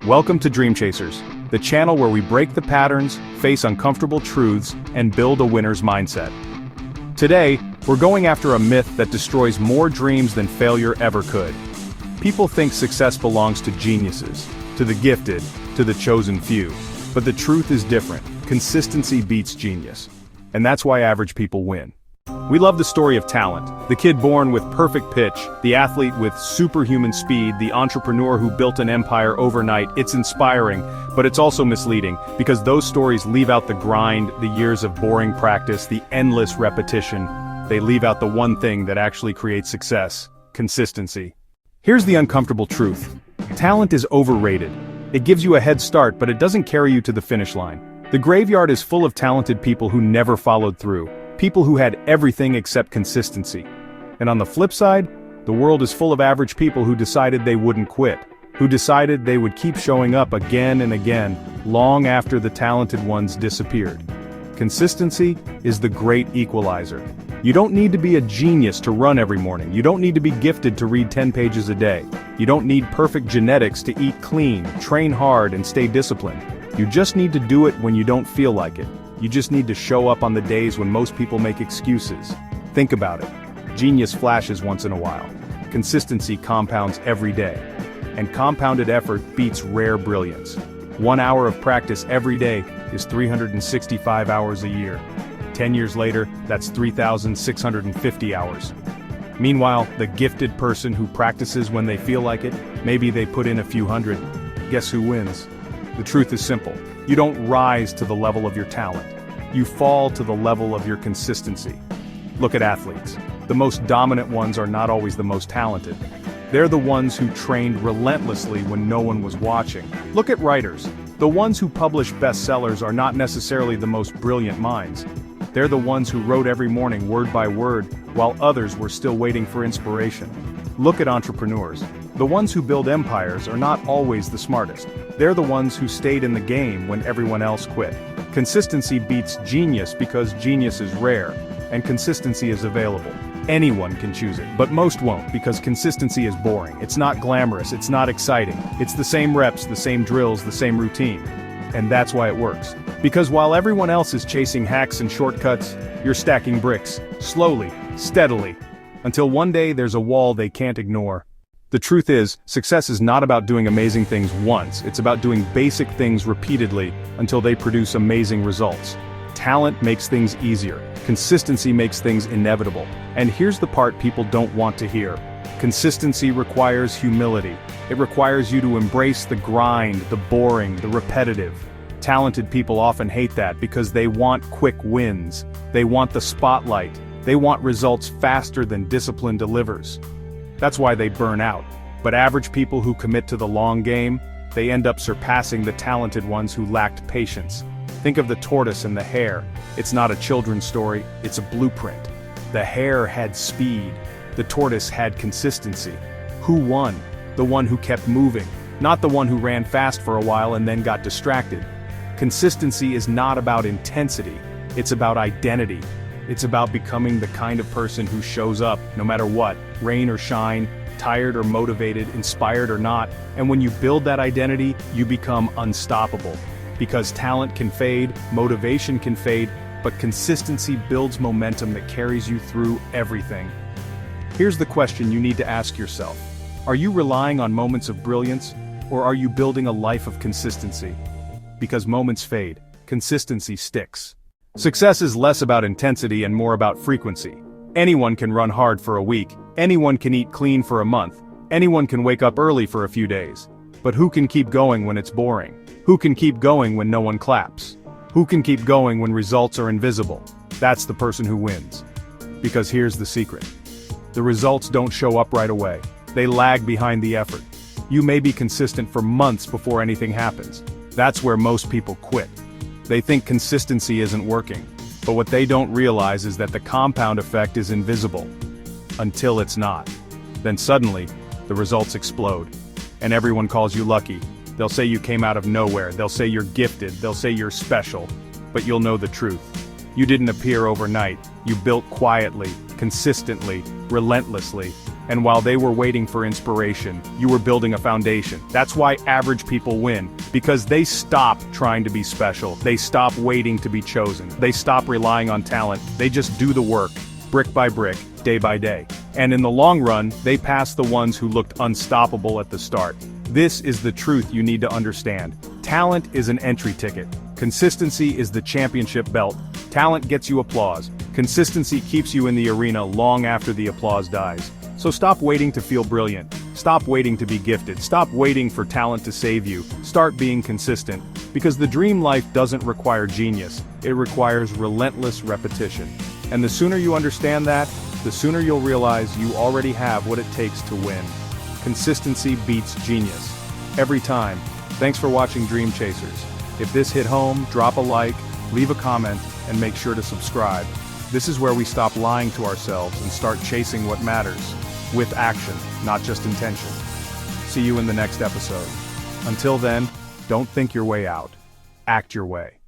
Welcome to Dream Chasers, the channel where we break the patterns, face uncomfortable truths, and build a winner's mindset. Today, we're going after a myth that destroys more dreams than failure ever could. People think success belongs to geniuses, to the gifted, to the chosen few. But the truth is different. Consistency beats genius. And that's why average people win. We love the story of talent, the kid born with perfect pitch, the athlete with superhuman speed, the entrepreneur who built an empire overnight. It's inspiring, but it's also misleading, because those stories leave out the grind, the years of boring practice, the endless repetition. They leave out the one thing that actually creates success: consistency. Here's the uncomfortable truth. Talent is overrated. It gives you a head start, but it doesn't carry you to the finish line. The graveyard is full of talented people who never followed through. People who had everything except consistency. And on the flip side, the world is full of average people who decided they wouldn't quit, who decided they would keep showing up again and again, long after the talented ones disappeared. Consistency is the great equalizer. You don't need to be a genius to run every morning. You don't need to be gifted to read 10 pages a day. You don't need perfect genetics to eat clean, train hard, and stay disciplined. You just need to do it when you don't feel like it. You just need to show up on the days when most people make excuses. Think about it. Genius flashes once in a while. Consistency compounds every day. And compounded effort beats rare brilliance. 1 hour of practice every day is 365 hours a year. 10 years later, that's 3,650 hours. Meanwhile, the gifted person who practices when they feel like it, maybe they put in a few hundred. Guess who wins? The truth is simple. You don't rise to the level of your talent. You fall to the level of your consistency. Look at athletes. The most dominant ones are not always the most talented. They're the ones who trained relentlessly when no one was watching. Look at writers. The ones who publish bestsellers are not necessarily the most brilliant minds. They're the ones who wrote every morning word by word, while others were still waiting for inspiration. Look at entrepreneurs. The ones who build empires are not always the smartest. They're the ones who stayed in the game when everyone else quit. Consistency beats genius because genius is rare, and consistency is available. Anyone can choose it, but most won't, because consistency is boring. It's not glamorous, it's not exciting. It's the same reps, the same drills, the same routine. And that's why it works. Because while everyone else is chasing hacks and shortcuts, you're stacking bricks, slowly, steadily, until one day there's a wall they can't ignore. The truth is, success is not about doing amazing things once, it's about doing basic things repeatedly until they produce amazing results. Talent makes things easier. Consistency makes things inevitable. And here's the part people don't want to hear. Consistency requires humility. It requires you to embrace the grind, the boring, the repetitive. Talented people often hate that because they want quick wins. They want the spotlight. They want results faster than discipline delivers. That's why they burn out. But average people who commit to the long game, they end up surpassing the talented ones who lacked patience. Think of the tortoise and the hare. It's not a children's story, it's a blueprint. The hare had speed. The tortoise had consistency. Who won? The one who kept moving, not the one who ran fast for a while and then got distracted. Consistency is not about intensity, it's about identity. It's about becoming the kind of person who shows up, no matter what, rain or shine, tired or motivated, inspired or not, and when you build that identity, you become unstoppable. Because talent can fade, motivation can fade, but consistency builds momentum that carries you through everything. Here's the question you need to ask yourself. Are you relying on moments of brilliance, or are you building a life of consistency? Because moments fade, consistency sticks. Success is less about intensity and more about frequency. Anyone can run hard for a week, anyone can eat clean for a month, anyone can wake up early for a few days. But who can keep going when it's boring? Who can keep going when no one claps? Who can keep going when results are invisible? That's the person who wins. Because here's the secret. The results don't show up right away. They lag behind the effort. You may be consistent for months before anything happens. That's where most people quit. They think consistency isn't working, but what they don't realize is that the compound effect is invisible. Until it's not. Then suddenly, the results explode. And everyone calls you lucky. They'll say you came out of nowhere, they'll say you're gifted, they'll say you're special. But you'll know the truth. You didn't appear overnight, you built quietly, consistently, relentlessly. And while they were waiting for inspiration, you were building a foundation. That's why average people win, because they stop trying to be special. They stop waiting to be chosen. They stop relying on talent. They just do the work, brick by brick, day by day. And in the long run, they pass the ones who looked unstoppable at the start. This is the truth you need to understand. Talent is an entry ticket. Consistency is the championship belt. Talent gets you applause. Consistency keeps you in the arena long after the applause dies. So stop waiting to feel brilliant. Stop waiting to be gifted. Stop waiting for talent to save you. Start being consistent. Because the dream life doesn't require genius. It requires relentless repetition. And the sooner you understand that, the sooner you'll realize you already have what it takes to win. Consistency beats genius. Every time. Thanks for watching Dream Chasers. If this hit home, drop a like, leave a comment, and make sure to subscribe. This is where we stop lying to ourselves and start chasing what matters. With action, not just intention. See you in the next episode. Until then, don't think your way out. Act your way.